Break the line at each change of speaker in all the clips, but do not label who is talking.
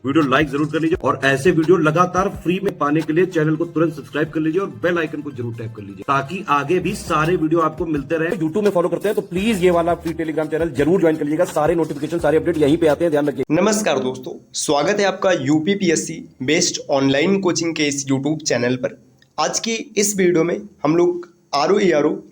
Video like जरूर कर लीजिए और ऐसे वीडियो लगातार फ्री में पाने के लिए चैनल को तुरंत सब्सक्राइब कर लीजिए और बेल आइकन को जरूर टैप कर लीजिए ताकि आगे भी सारे वीडियो आपको मिलते रहे। यूट्यूब में फॉलो करते हैं तो प्लीज ये वाला फ्री टेलीग्राम चैनल जरूर ज्वाइन कर लीजिएगा। सारे नोटिफिकेशन सारे अपडेट यहीं पे आते हैं, ध्यान रखिए।
नमस्कार दोस्तों, स्वागत है आपका यूपीपीएससी बेस्ड ऑनलाइन कोचिंग के इस यूट्यूब चैनल पर। आज की इस वीडियो में हम लोग आरओ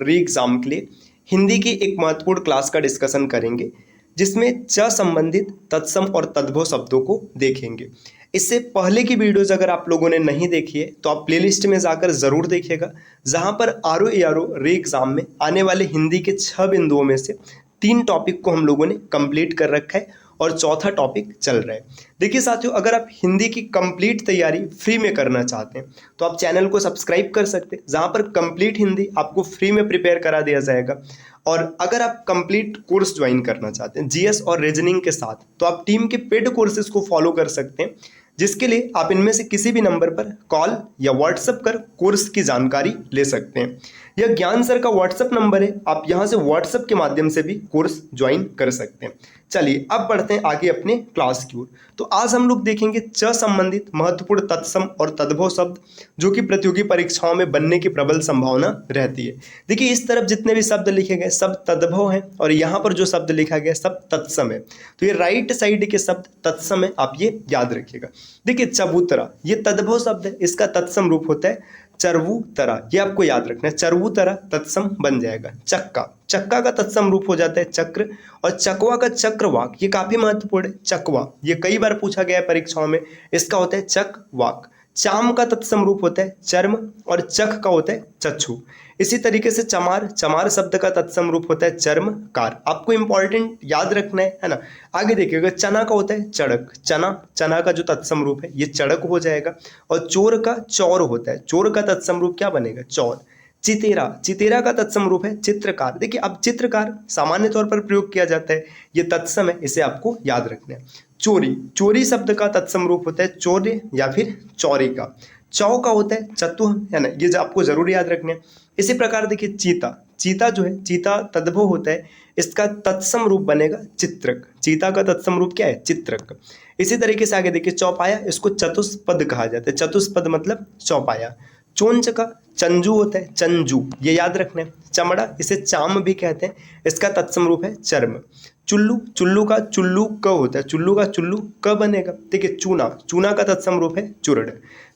री एग्जाम के लिए हिंदी की एक महत्वपूर्ण क्लास का डिस्कशन करेंगे, जिसमें च संबंधित तत्सम और तद्भव शब्दों को देखेंगे। इससे पहले की वीडियोज अगर आप लोगों ने नहीं देखी है तो आप प्लेलिस्ट में जाकर ज़रूर देखिएगा, जहां पर आरओ री एग्जाम में आने वाले हिंदी के 6 बिंदुओं में से 3 टॉपिक को हम लोगों ने कंप्लीट कर रखा है और चौथा टॉपिक चल रहा है। देखिए साथियों, अगर आप हिंदी की कंप्लीट तैयारी फ्री में करना चाहते हैं तो आप चैनल को सब्सक्राइब कर सकते हैं, जहां पर कंप्लीट हिंदी आपको फ्री में प्रिपेयर करा दिया जाएगा। और अगर आप कंप्लीट कोर्स ज्वाइन करना चाहते हैं जीएस और रीजनिंग के साथ, तो आप टीम के पेड कोर्सेज को फॉलो कर सकते हैं, जिसके लिए आप इनमें से किसी भी नंबर पर कॉल या व्हाट्सएप कर कोर्स की जानकारी ले सकते हैं। यह ज्ञान सर का व्हाट्सएप नंबर है, आप यहां से व्हाट्सएप के माध्यम से भी कोर्स ज्वाइन कर सकते हैं। चलिए अब बढ़ते हैं आगे अपने क्लास की ओर। तो आज हम लोग देखेंगे च संबंधित महत्वपूर्ण तत्सम और तद्भव शब्द, जो कि प्रतियोगी परीक्षाओं में बनने की प्रबल संभावना रहती है। देखिए इस तरफ जितने भी शब्द लिखे गए सब तद्भव हैं और यहाँ पर जो शब्द लिखा गया सब तत्सम है। तो ये राइट साइड के शब्द तत्सम है, आप ये याद रखिएगा। देखिए चबूतरा ये तद्भव शब्द है, इसका तत्सम रूप होता है चरवूतरा, ये आपको याद रखना है। चरवूतरा तत्सम बन जाएगा। चक्का, चक्का का तत्सम रूप हो जाता है चक्र। और चकवा का चक्रवाक, ये काफी महत्वपूर्ण है। चकवा ये कई बार पूछा गया है परीक्षाओं में, इसका होता है चकवाक। चाम का तत्सम रूप होता है चर्म और चख का होता है चक्षु। इसी तरीके से चमार, चमार शब्द का तत्सम रूप होता है चर्मकार। आपको इंपॉर्टेंट याद रखना है ना। आगे देखिएगा, चना का होता है चड़क, चना, चना का जो तत्सम रूप है ये चड़क हो जाएगा। और चोर का चौर होता है, चोर का तत्सम रूप क्या बनेगा? चौर। चितेरा, चितेरा का तत्सम रूप है चित्रकार। देखिए अब चित्रकार सामान्य तौर पर प्रयोग किया जाता है, ये तत्सम है, इसे आपको याद रखना है। चोरी, चोरी शब्द का तत्सम रूप होता है चौर्य या फिर चौरी का। चौ का होता है चतुह, है ना, ये आपको जरूर याद रखना है। इसी प्रकार देखिए चीता, चीता जो है चीता तद्भव होता है, इसका तत्सम रूप बनेगा चित्रक। चीता का तत्सम रूप क्या है? चित्रक। इसी तरीके से आगे देखिए चौपाया, इसको चतुष्पद कहा जाता है। चतुष्पद मतलब चौपाया। चोंच का चंजू होता है चंजू, ये याद रखना है। चमड़ा, इसे चाम भी कहते हैं, इसका तत्सम रूप है चर्म। चुल्लू, चुल्लू का चुल्लू क होता है, चुल्लू का चुल्लू क बनेगा। देखिए चूना, चूना का तत्सम रूप है चूर्ण।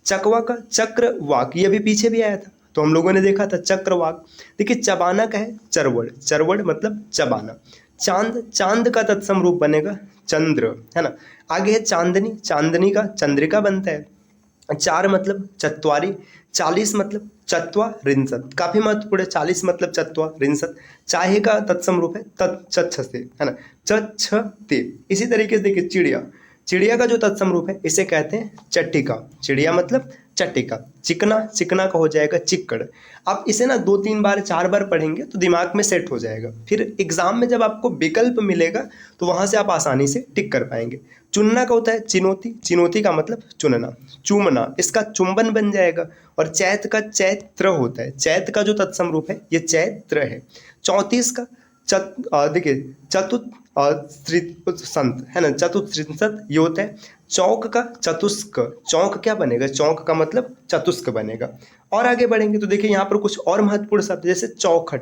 चकवा का चक्रवाक, ये अभी पीछे भी आया था तो हम लोगों ने देखा था चक्रवाक। देखिए चबाना का है चरवड़, चरवड़ मतलब चबाना। चांद, चांद का तत्सम रूप बनेगा चंद्र, है ना। आगे है चांदनी, चांदनी का चंद्रिका बनता है। चार मतलब चत्वारी, 40 मतलब चत्वा रिंसत, काफी महत्वपूर्ण है। 40 मतलब चत्वा रिंसत। चाहे का तत्सम रूप है तत्छ से, है ना, चच्छते। इसी तरीके से देखिए चिड़िया, चिड़िया का जो तत्सम रूप है इसे कहते हैं चट्टिका। चिड़िया मतलब चट्टिका। चिकना, चिकना का हो जाएगा चिक्कड़। आप इसे ना 2-3 बार 4 बार पढ़ेंगे तो दिमाग में सेट हो जाएगा, फिर एग्जाम में जब आपको विकल्प मिलेगा तो वहां से आप आसानी से टिक कर पाएंगे। चुनना का होता है चिनौती, चिनौती का मतलब चुनना। चूमना, इसका चुंबन बन जाएगा। और चैत का चैत्र होता है, चैत का जो तत्सम रूप है ये चैत्र है। 34 का देखिए चतुस्संत, है ना, चतुस्संत ये होता है। चौक का चतुष्क, चौक क्या बनेगा? चौक का मतलब चतुष्क बनेगा। और आगे बढ़ेंगे तो देखिए यहाँ पर कुछ और महत्वपूर्ण शब्द, जैसे चौखट,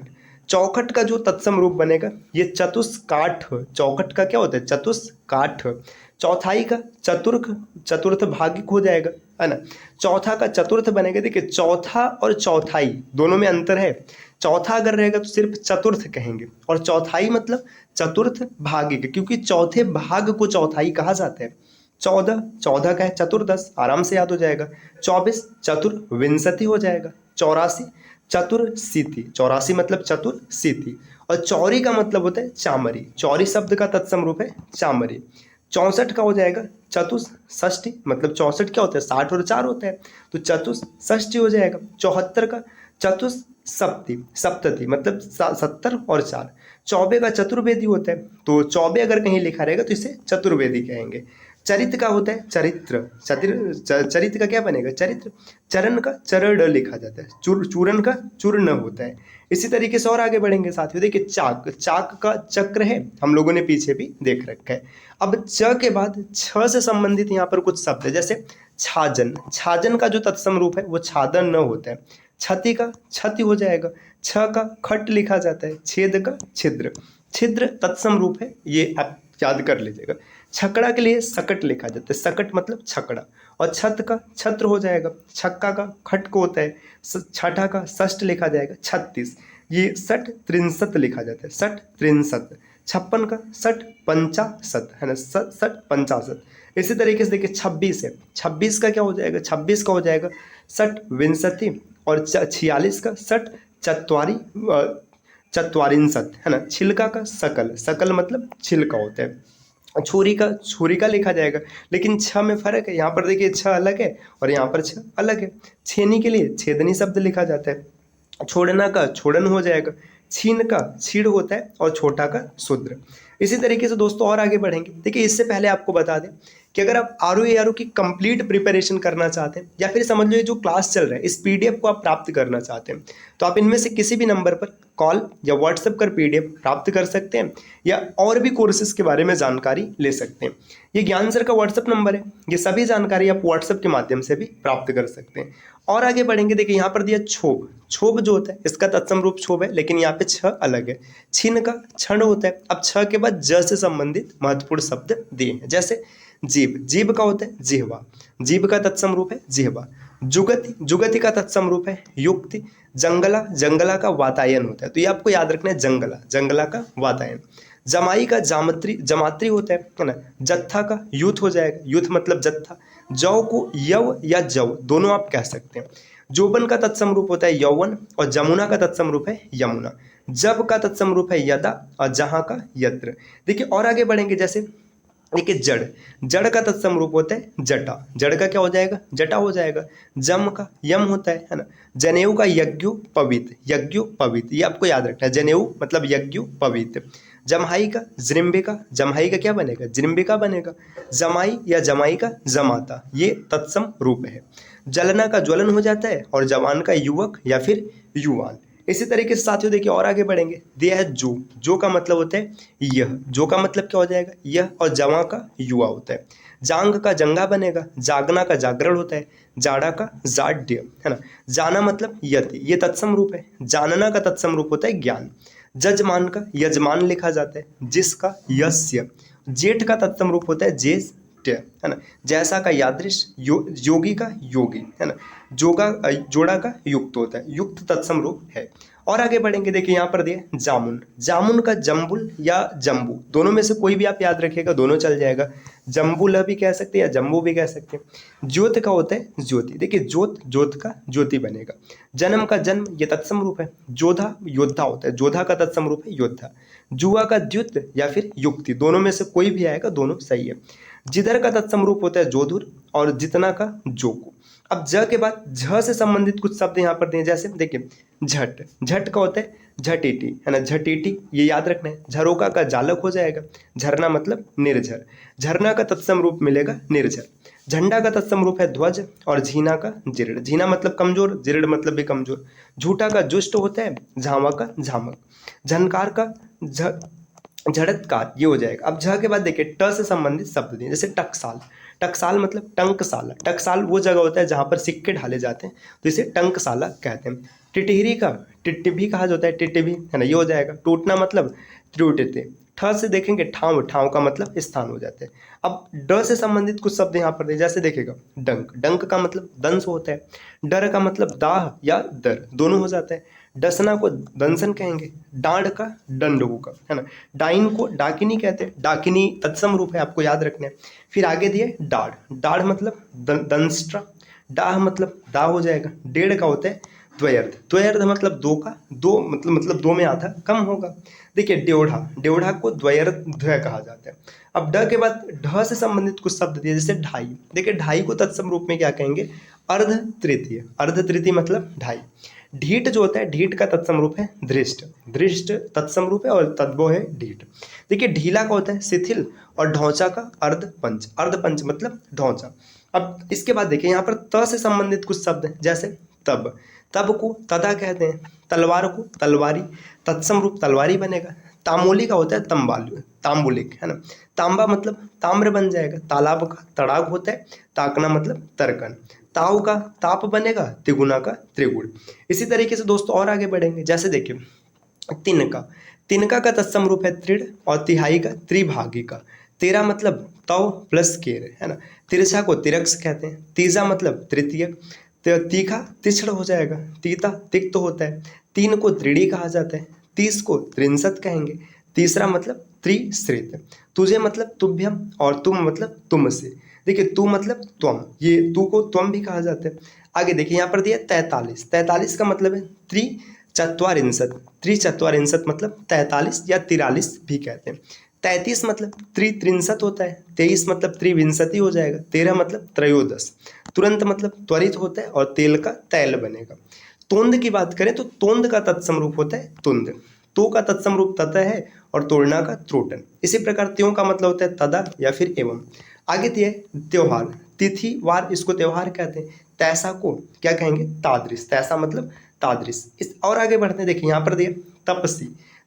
चौखट का जो तत्सम रूप बनेगा ये चतुष्काठ। चौखट का क्या होता है? चतुष्काठ। चौथाई का चतुर्थ, चतुर्थ भागिक हो जाएगा, है ना। चौथा का चतुर्थ बनेगा। देखिए चौथा और चौथाई दोनों में अंतर है। चौथा अगर रहेगा तो सिर्फ चतुर्थ कहेंगे, और चौथाई मतलब चतुर्थ भागिक, क्योंकि चौथे भाग को चौथाई कहा जाता है। 14, 14 का है चतुर्दश, आराम से याद हो जाएगा। 24 चतुर्विंशति हो जाएगा। 84 चतुर्शीति, 84 मतलब चतुर्शीति। और चौरी का मतलब होता है चामरी, चौरी शब्द का तत्सम रूप है चामरी। 64 का हो जाएगा चतुष्षष्ठी, मतलब 64 क्या होता है? 60 और 4 होता है, तो चतुष्षष्ठी हो जाएगा। 74 का चतुष्सप्ति, सप्तति मतलब 70 और 4। 94 का चतुर्वेदी होता है, तो 94 अगर कहीं लिखा रहेगा तो इसे चतुर्वेदी कहेंगे। चरित्र का होता है चरित्र, चरित्र का क्या बनेगा चरित्र। चरण का चरण लिखा जाता है, चूरन का चूर्ण होता है। इसी तरीके से और आगे बढ़ेंगे साथियों, देखिए चाक, चाक का चक्र है, हम लोगों ने पीछे भी देख रखा है। अब च के बाद छ से संबंधित यहाँ पर कुछ शब्द है, जैसे छाजन, छाजन का जो तत्सम रूप है वो छादन न होता है। छति का छति हो जाएगा, छ का खट लिखा जाता है, छेद का छिद्र, छिद्र तत्सम रूप है, ये आप याद कर लीजिएगा। छकड़ा के लिए सकट लिखा जाता है, सकट मतलब छकड़ा, और छत का छत्र हो जाएगा, छक्का का खटक होता है, छठा का षष्ठ लिखा जाएगा 36, ये सठ त्रिंसत लिखा जाता है, सठ त्रिंसत। छप्पन का सठ पंचाशत है ना, सठ पंचाशत। इसी तरीके से देखिए 26 है, 26 का क्या हो जाएगा, 26 का हो जाएगा सठ विंशति, और 46 का सठ चत्वारी चत्वारिंशत है ना। छिलका का सकल, सकल मतलब छिलका होता है। छुरी का लिखा जाएगा, लेकिन छ में फर्क है, यहाँ पर देखिए छ अलग है और यहाँ पर छ अलग है। छेनी के लिए छेदनी शब्द लिखा जाता है, छोड़ना का छोड़न हो जाएगा, छीन का छीड़ होता है, और छोटा का शूद्र। इसी तरीके से दोस्तों और आगे बढ़ेंगे। देखिए इससे पहले आपको बता दें कि अगर आप आर की कंप्लीट प्रिपरेशन करना चाहते हैं, या फिर समझ लो ये जो क्लास चल रहा है इस पीडीएफ को आप प्राप्त करना चाहते हैं, तो आप इनमें से किसी भी नंबर पर कॉल या व्हाट्सएप कर पीडीएफ प्राप्त कर सकते हैं, या और भी कोर्सेज के बारे में जानकारी ले सकते हैं। ये ज्ञान सर का व्हाट्सएप नंबर है, ये सभी जानकारी आप व्हाट्सएप के माध्यम से भी प्राप्त कर सकते हैं। और आगे बढ़ेंगे, देखिए यहाँ पर दिया क्षोभ, क्षोभ जो होता है इसका तत्सम रूप क्षोभ है, लेकिन यहाँ पे छ अलग है। छिन का क्षण होता है। अब छ के बाद ज से संबंधित महत्वपूर्ण शब्द दिए हैं, जैसे जीभ, जीभ का होता है जिह्वा, जीभ का तत्सम रूप है जिह्वा। जुगति, जुगति का तत्सम रूप है युक्ति। जंगला, जंगला का वातायन होता है, तो ये आपको याद रखना है, जंगला, जंगला का वातायन। जमाई का जामत्री, जमात्री होता है ना। जत्था का यूथ हो जाएगा, यूथ मतलब जत्था। जौ को यव या जव दोनों आप कह सकते हैं। जोबन का तत्सम रूप होता है यौवन, और जमुना का तत्सम रूप है यमुना। जब का तत्सम रूप है यदा, और जहां का यत्र। देखिए और आगे बढ़ेंगे, जैसे देखिए जड़, जड़ का तत्सम रूप होता है जटा, जड़ का क्या हो जाएगा जटा हो जाएगा। जम का यम होता है ना। जनेऊ का यज्ञो पवित, यज्ञो पवित, ये आपको याद रखना है, जनेऊ मतलब यज्ञो पवित। जमहाई का जृम्बिका, जमहाई का क्या बनेगा जृम्बिका बनेगा। जमाई या जमाई का जमाता, ये तत्सम रूप है। जलना का ज्वलन हो जाता है, और जवान का युवक या फिर युवान। इसी तरीके से साथियों देखिए और आगे बढ़ेंगे, दिया है जो, जो का मतलब होता है यह, जो का मतलब क्या हो जाएगा यह, और जवा का युवा होता है। जांग का जंगा बनेगा, जागना का जागरण होता है, जाड़ा का जाड्य है ना। जाना मतलब यति, ये तत्सम रूप है। जानना का तत्सम रूप होता है ज्ञान। जजमान का यजमान लिखा जाता है, जिसका यस्य। जेठ का तत्सम रूप होता है ज्येष्ठ है ना। जैसा का यादृश, योगी का योगी है ना। जोगा, जोड़ा का युक्त होता है, युक्त तत्सम रूप है। और आगे बढ़ेंगे, देखिए यहाँ पर दिए जामुन, जामुन का जम्बुल या जम्बू, दोनों में से कोई भी आप याद रखिएगा, दोनों चल जाएगा। जम्बुल भी कह सकते हैं या जम्बू भी कह सकते हैं। ज्योत का होता है ज्योति, देखिए ज्योत, ज्योत का ज्योति बनेगा। जन्म का जन्म, ये तत्सम रूप है। जोधा योद्धा होता है, जोधा का तत्सम रूप है योद्धा। जुआ का द्युत या फिर युक्ति, दोनों में से कोई भी आएगा, दोनों सही है। जिधर का तत्सम रूप होता है जोधुर, और जितना का जोकु। अब ज के बाद झ से संबंधित कुछ शब्द यहाँ पर दिए, जैसे देखिए झट, झट का होता है झटीटी है ना, झटीटी, ये याद रखना है। झरोका का जालक हो जाएगा। झरना मतलब निर्झर, झरना का तत्सम रूप मिलेगा निर्झर। झंडा का तत्सम रूप है ध्वज, और झीना का जीर्ण, झीना मतलब कमजोर, जीर्ण मतलब भी कमजोर। झूठा का जुष्ट होता है, झावा का झामक। झनकार का झड़तकार, ये हो जाएगा। अब झ के बाद देखिए ट से संबंधित शब्द दिए, जैसे टकसाल, टकसाल मतलब टंकसाला, टकसाल वो जगह होता है जहाँ पर सिक्के ढाले जाते हैं, तो इसे टंकसाला कहते हैं। टिटहिरी का टिट्टिभी कहा जाता है, टिट्टिभी है ना, ये हो जाएगा। टूटना मतलब त्रुटते। ठ से देखेंगे ठाव, ठाव का मतलब स्थान हो जाते हैं। अब ड से संबंधित कुछ शब्द यहाँ पर दिए, जैसे देखेगा डंक, डंक का मतलब दंश होता है। डर का मतलब दाह या दर, दोनों हो जाता है। डसना को दंसन कहेंगे। डांड का दंड होगा है ना। डाइन को डाकिनी कहते हैं, डाकिनी तत्सम रूप है, आपको याद रखना है। फिर आगे दिए डाढ़, डाढ़ मतलब दंष्ट्रा। डाह मतलब दाह हो जाएगा। डेढ़ का होता है द्वयर्थ, द्वयर्थ मतलब दो का, दो मतलब दो में आधा कम होगा। देखिए ड्योढ़ा, ड्योढ़ा को द्वयर्थ द्वय कहा जाता है। अब ड के बाद ढ से संबंधित कुछ शब्द दिए, जैसे ढाई, देखिए ढाई को तत्सम रूप में क्या कहेंगे अर्ध तृतीय, अर्ध तृतीय मतलब ढाई। ढीठ जो होता है, ढीठ का तत्सम रूप है धृष्ट, धृष्ट तत्सम रूप है और तद्भव है ढीठ। देखिए ढीला का होता है शिथिल और ढौंचा का अर्धपंच। अर्धपंच मतलब ढौंचा। अब इसके बाद देखिए यहाँ पर त से संबंधित कुछ शब्द हैं, जैसे तब। तब को तदा कहते हैं। तलवार को तलवारी, तत्सम रूप तलवारी बनेगा। तामोली का होता है तंबालू, तांबुलिक, है ना। तांबा मतलब ताम्र बन जाएगा। तालाब का तड़ाग होता है। ताकना मतलब तर्कन। ताव का ताप बनेगा। तिगुना का त्रिगुण। इसी तरीके से दोस्तों और आगे बढ़ेंगे, जैसे देखिए तिनका। तिनका का तत्सम रूप है तृण और तिहाई का त्रिभागी का। तेरा मतलब तव प्लस केर, है ना। तिरछा को तिरक्ष कहते हैं। तीजा मतलब तृतीय। तीखा तिछड़ हो जाएगा। तीता तिक्त होता है। तीन को त्रिड़ी कहा जाता है। 30 को त्रिंसत कहेंगे। तीसरा मतलब त्रिश्रित। तुझे मतलब तुभ्यम और तुम मतलब तुमसे। देखिए तू मतलब त्वम, ये तू को त्वम भी कहा जाता है। आगे देखिए यहाँ पर दिया 43। 43 का मतलब है त्रिचत्वारिंशत। त्रिचत्वारिंशत मतलब 43 या 43 भी कहते हैं। 33 मतलब त्रित्रिंशत होता है। 23 मतलब त्रिविंशति हो जाएगा। 13 मतलब त्रयोदश। तुरंत मतलब त्वरित होता है और तेल का तैल बनेगा। तोंद की बात करें तो तोंद का तत्सम रूप होता है तुंद। तो का तत्सम रूप ततः है और तोड़ना का त्रोटन। इसी प्रकार त्यों का मतलब होता है तदा या फिर एवं। आगे दिए त्योहार। तिथि वार इसको त्योहार कहते हैं। तैसा को क्या कहेंगे तादृश। तैसा मतलब तादृश। इस और आगे बढ़ते हैं, देखिए यहाँ पर दिए तपसी।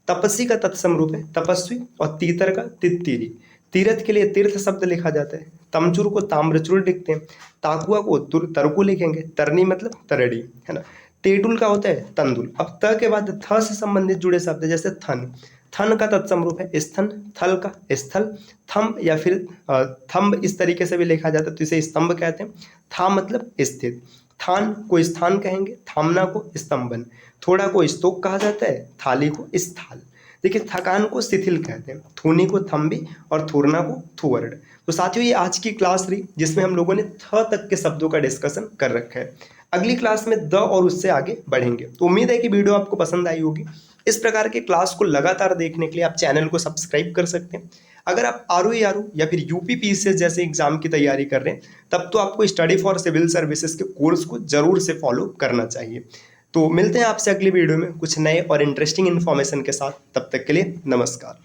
तपस्वी का तत्सम रूप है तपस्वी और तीतर का तित्तीरी। तीर्थ के लिए तीर्थ शब्द लिखा जाता है। तमचूर को ताम्रचूर लिखते हैं। ताकुआ को तरकु लिखेंगे। तरनी मतलब तरड़ी, है ना। टेटुल का होता है तंदुल। अब त के बाद थ से संबंधित जुड़े शब्द जैसे थन। थन का तत्सम रूप है स्थन। थल का स्थल। थंब या फिर थंब इस तरीके से भी लिखा जाता है तो इसे स्तंभ कहते हैं। था मतलब स्थित। थान को स्थान कहेंगे। थामना को स्तंभन। थोड़ा को स्तोक कहा जाता है। थाली को स्थाल। देखिए थकान को शिथिल कहते हैं। थूनी को थम्बी और थूरना को थुवर्ड। तो साथियों ये आज की क्लास रही जिसमें हम लोगों ने थ तक के शब्दों का डिस्कशन कर रखा है। अगली क्लास में द और उससे आगे बढ़ेंगे। तो उम्मीद है कि वीडियो आपको पसंद आई होगी। इस प्रकार के क्लास को लगातार देखने के लिए आप चैनल को सब्सक्राइब कर सकते हैं। अगर आप आरओ या फिर यूपीपीसीएस जैसे एग्जाम की तैयारी कर रहे हैं तब तो आपको स्टडी फॉर सिविल सर्विसेज के कोर्स को जरूर से फॉलो करना चाहिए। तो मिलते हैं आपसे अगली वीडियो में कुछ नए और इंटरेस्टिंग इन्फॉर्मेशन के साथ। तब तक के लिए नमस्कार।